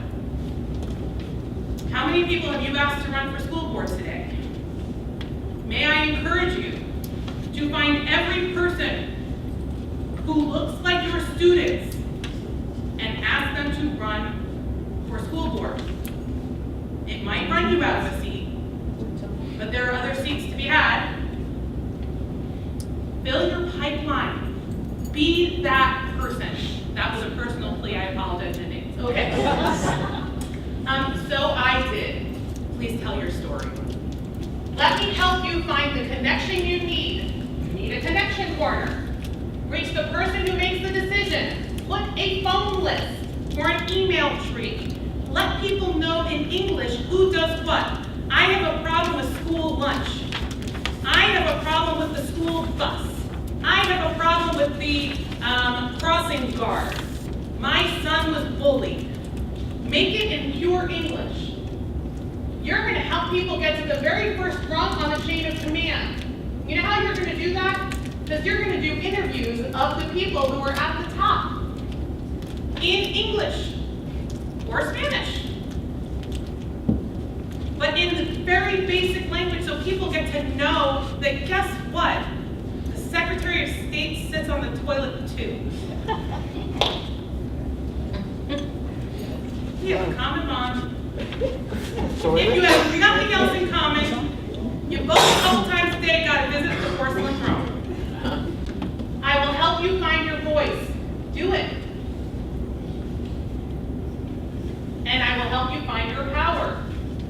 How many people have you asked to run for school boards today? May I encourage you to find every person who looks like your students and ask them to run for school board. It might run you out of a seat, but there are other seats to be had. Fill your pipeline. Be that person. That was a personal plea. I apologize in advance. Okay. So I did. Please tell your story. Let me help you find the connection you need. You need a connection corner. Reach the person who makes the decision. Put a phone list or an email tree. Let people know in English who does what. I have a problem with school lunch. I have a problem with the school bus. I have a problem with the crossing guard. My son was bullied. Make it in pure English. You're going to help people get to the very first rung on the chain of command. You know how you're going to do that? Because you're going to do interviews of the people who are at the top in English or Spanish, but in the very basic language, so people get to know that, guess what? The Secretary of State sits on the toilet too. You have a common bond. If you have nothing else in common, you both a couple times a day got to visit the porcelain throne. I will help you find your voice. Do it. And I will help you find your power.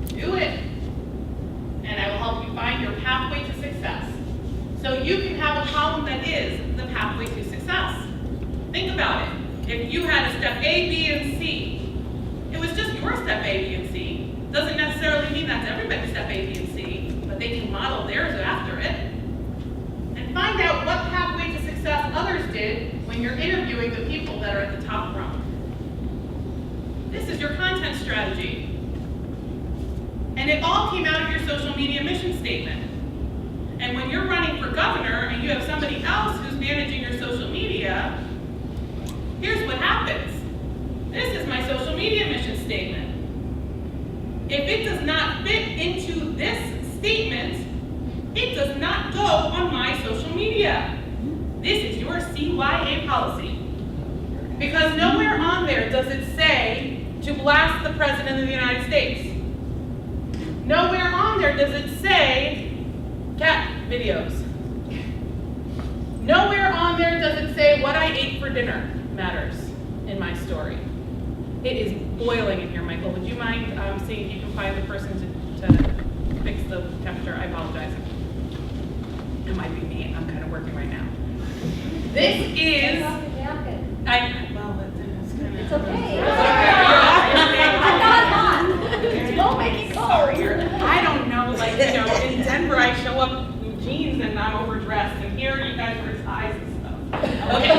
Do it. And I will help you find your pathway to success. So you can have a column that is the pathway to success. Think about it. If you had a step A, B, and C, it was just your step A, B, and C. Doesn't necessarily mean that's everybody's step A, B, and C, but they can model theirs after it. And find out what pathway to success others did when you're interviewing the people that are at the top rung. This is your content strategy. And it all came out of your social media mission statement. And when you're running for governor and you have somebody else who's managing your social media, here's what happens. This is my social media mission statement. If it does not fit into this statement, it does not go on my social media. This is your CYA policy. Because nowhere on there does it say to blast the President of the United States. Nowhere on there does it say cat videos. Nowhere on there does it say what I ate for dinner matters in my story. It is boiling in here, Michael. Would you mind seeing if you can find the person to fix the temperature? I apologize. It might be me. I'm kind of working right now. This is. It's okay. I'm not hot. Don't make it cold. I don't know, like, you know, in Denver I show up in jeans and I'm overdressed, and here you guys wear ties and stuff. Okay.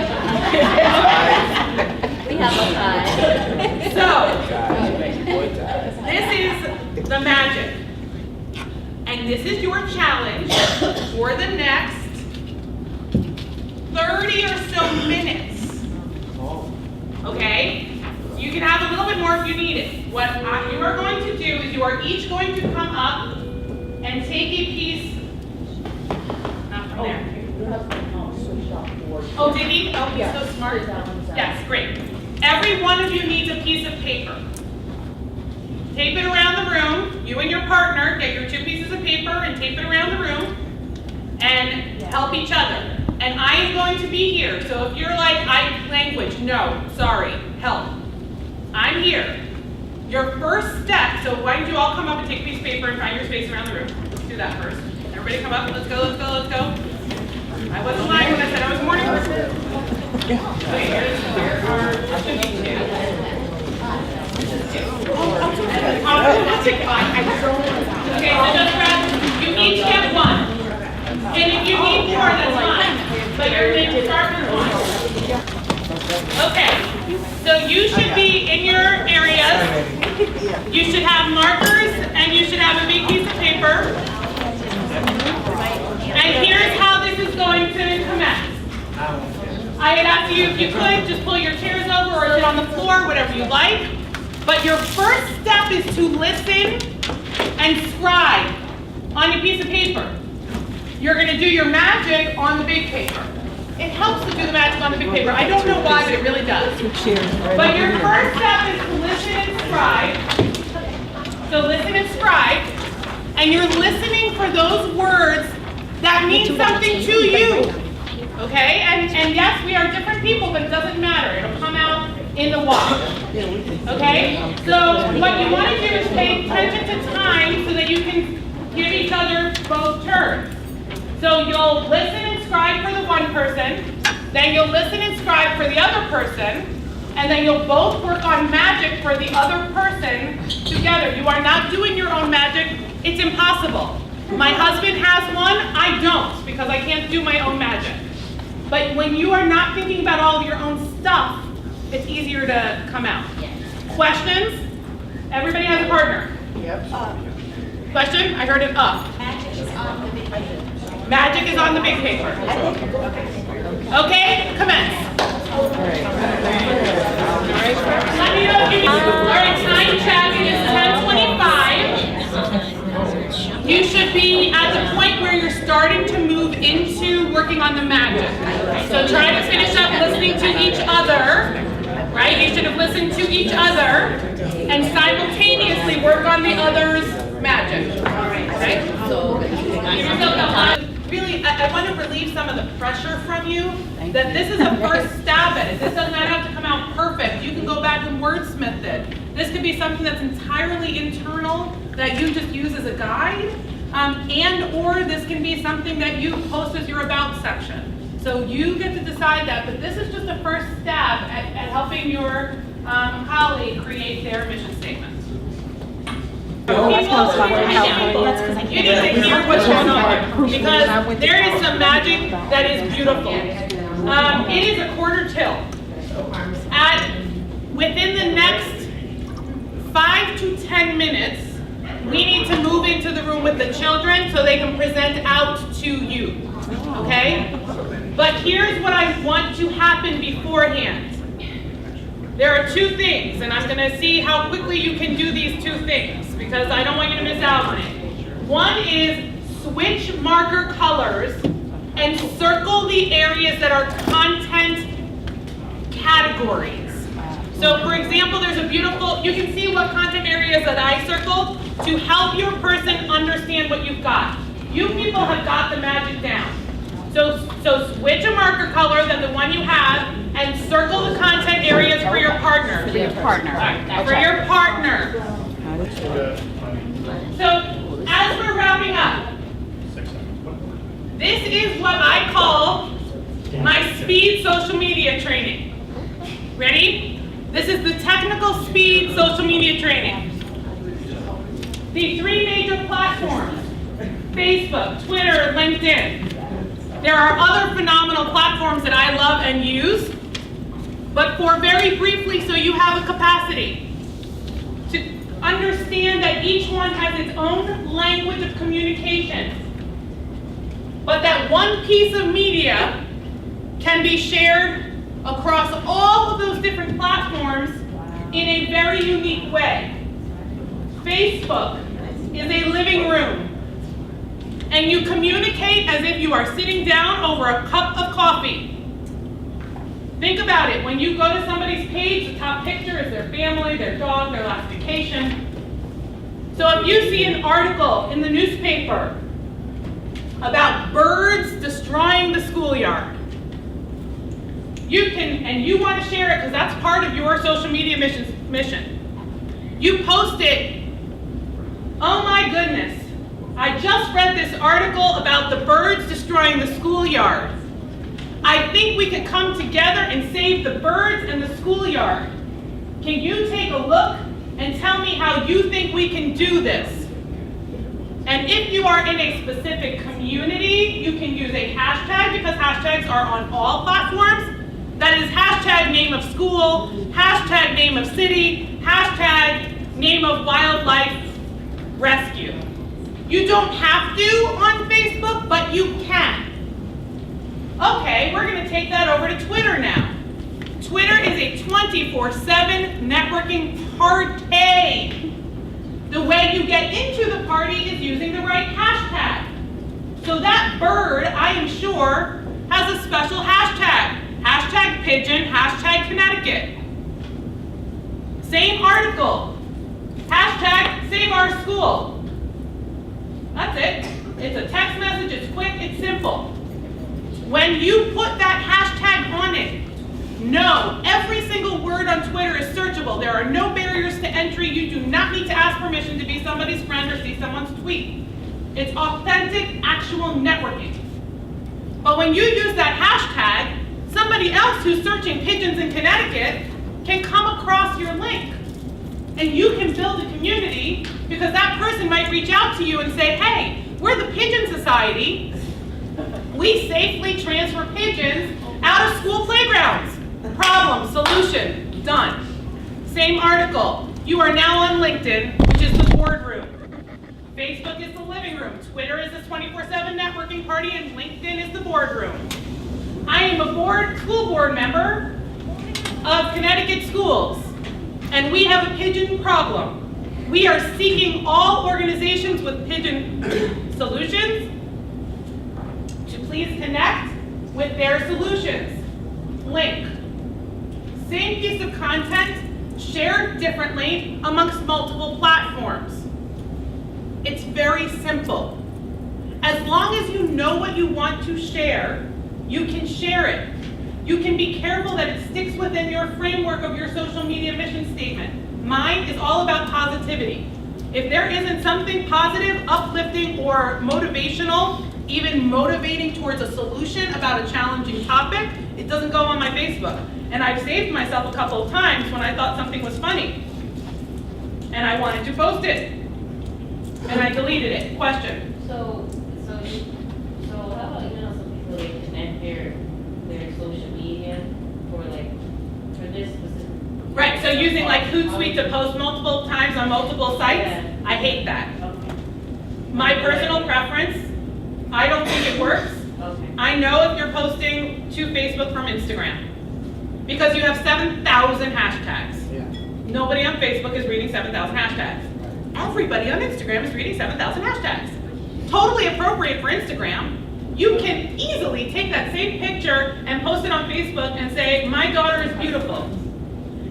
We have a tie. So, And this is your challenge for the next 30 or so minutes. Okay? You can have a little bit more if you need it. What you are going to do is you are each going to come up and take a piece. Not from there. Oh, did he? Oh, he's so smart. Yes, great. Every one of you needs a piece of paper. Tape it around the room. You and your partner get your 2 pieces of paper and tape it around the room and help each other. And I am going to be here. So if you're like, language, no, sorry, help. I'm here. Your first step, so why don't you all come up and take a piece of paper and find your space around the room. Let's do that first. Everybody come up, let's go, let's go, let's go. I wasn't lying when I said I was a morning person. Okay, here are 2 Okay, so just grab, you each get 1. And if you need more, that's fine. But you're going to start with 1. Okay, so you should be in your areas. You should have markers and you should have a big piece of paper. And here's how this is going to commence. I had asked you if you could just pull your chairs over or sit on the floor, whatever you like. But your first step is to listen and scribe on a piece of paper. You're going to do your magic on the big paper. It helps to do the magic on the big paper. I don't know why, but it really does. But your first step is to listen and scribe. So listen and scribe. And you're listening for those words that mean something to you. Okay? And yes, we are different people, but it doesn't matter. It'll come out in the wash. Okay? So what you want to do is pay attention to time so that you can give each other both turns. So you'll listen and scribe for the one person, then you'll listen and scribe for the other person, and then you'll both work on magic for the other person together. You are not doing your own magic. It's impossible. My husband has one, I don't, because I can't do my own magic. But when you are not thinking about all of your own stuff, it's easier to come out. Questions? Everybody has a partner. Yep. Question? I heard it up. Magic is on the big paper. Okay, commence. Let me know if you need. All right, time check. It is 10:25. You should be at the point where you're starting to move into working on the magic. So try to finish up listening to each other. Right? You should have listened to each other and simultaneously work on the other's magic. Okay? Give yourself a lot. Really, I want to relieve some of the pressure from you that this is a first stab at it. This does not have to come out perfect. You can go back and wordsmith it. This could be something that's entirely internal that you just use as a guide, or this can be something that you post as your about section. So you get to decide that, but this is just a first stab at helping your colleague create their mission statement. You need to hear what's going on because there is some magic that is beautiful. It is a quarter till. Within the next 5 to 10 minutes, we need to move into the room with the children so they can present out to you. Okay? But here's what I want to happen beforehand. There are 2 things, and I'm going to see how quickly you can do these 2 things, because I don't want you to miss out on it. One is switch marker colors and circle the areas that are content categories. So for example, there's a beautiful, you can see what content areas that I circled to help your person understand what you've got. You people have got the magic down. So switch a marker color than the one you have and circle the content areas for your partner. For your partner. For your partner. So as we're wrapping up, this is what I call my speed social media training. Ready? This is the technical speed social media training. The 3 major platforms, Facebook, Twitter, LinkedIn. There are other phenomenal platforms that I love and use, but for very briefly, so you have a capacity. Understand that each one has its own language of communication, but that one piece of media can be shared across all of those different platforms in a very unique way. Facebook is a living room, and you communicate as if you are sitting down over a cup of coffee. Think about it. When you go to somebody's page, the top picture is their family, their dog, their last vacation. So if you see an article in the newspaper about birds destroying the schoolyard, you can, and you want to share it because that's part of your social media mission. You post it. Oh my goodness, I just read this article about the birds destroying the schoolyard. I think we could come together and save the birds and the schoolyard. Can you take a look and tell me how you think we can do this? And if you are in a specific community, you can use a hashtag because hashtags are on all platforms. That is hashtag name of school, hashtag name of city, hashtag name of wildlife rescue. You don't have to on Facebook, but you can. Okay, we're going to take that over to Twitter now. Twitter is a 24/7 networking party. The way you get into the party is using the right hashtag. So that bird, I am sure, has a special hashtag. Hashtag pigeon, hashtag Connecticut. Same article. Hashtag save our school. That's it. It's a text message, it's quick, it's simple. When you put that hashtag on it, no, every single word on Twitter is searchable. There are no barriers to entry. You do not need to ask permission to be somebody's friend or see someone's tweet. It's authentic, actual networking. But when you use that hashtag, somebody else who's searching pigeons in Connecticut can come across your link. And you can build a community because that person might reach out to you and say, hey, we're the Pigeon Society. We safely transfer pigeons out of school playgrounds. Problem, solution, done. Same article. You are now on LinkedIn, which is the boardroom. Facebook is the living room. Twitter is the 24/7 networking party, and LinkedIn is the boardroom. I am a school board member of Connecticut schools, and we have a pigeon problem. We are seeking all organizations with pigeon solutions to please connect with their solutions. Link. Same piece of content, shared differently amongst multiple platforms. It's very simple. As long as you know what you want to share, you can share it. You can be careful that it sticks within your framework of your social media mission statement. Mine is all about positivity. If there isn't something positive, uplifting, or motivational, even motivating towards a solution about a challenging topic, it doesn't go on my Facebook. And I've saved myself a couple of times when I thought something was funny. And I wanted to post it. And I deleted it. Question? So how about, some people, they connect their social media for this specific. Right, so using like Hootsuite to post multiple times on multiple sites, Yeah. I hate that. Okay. My personal preference, I don't think it works. Okay. I know if you're posting to Facebook from Instagram, because you have 7,000 hashtags. Yeah. Nobody on Facebook is reading 7,000 hashtags. Everybody on Instagram is reading 7,000 hashtags. Totally appropriate for Instagram. You can easily take that same picture and post it on Facebook and say, my daughter is beautiful.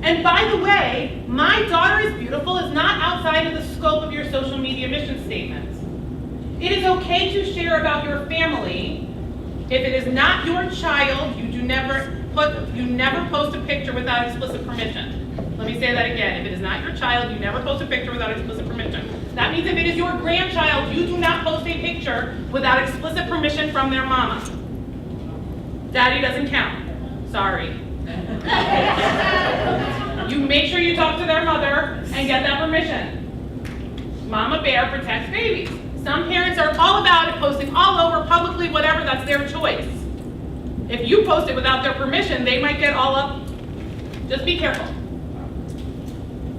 And by the way, my daughter is beautiful is not outside of the scope of your social media mission statement. It is okay to share about your family. If it is not your child, you never post a picture without explicit permission. Let me say that again. If it is not your child, you never post a picture without explicit permission. That means if it is your grandchild, you do not post a picture without explicit permission from their mama. Daddy doesn't count. Sorry. You make sure you talk to their mother and get that permission. Mama bear protects babies. Some parents are all about it, posting all over publicly, whatever, that's their choice. If you post it without their permission, they might get all up. Just be careful.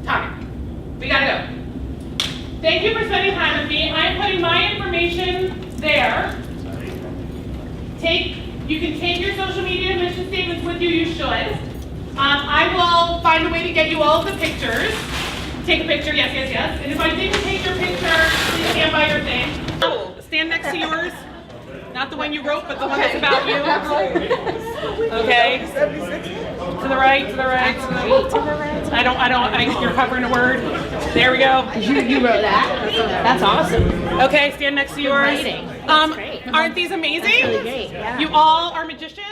Time. We gotta go. Thank you for spending time with me. I'm putting my information there. You can take your social media mission statements with you, you should. I will find a way to get you all of the pictures. Take a picture, yes, yes, yes. And if I didn't take your picture, please stand by your thing. Oh, stand next to yours. Not the one you wrote, but the one that's about you. Okay. To the right, to the right, to the right. You're covering a word. There we go. You wrote that? That's awesome. Okay, stand next to yours. Writing. That's great. Aren't these amazing? That's really great, yeah. You all are magicians.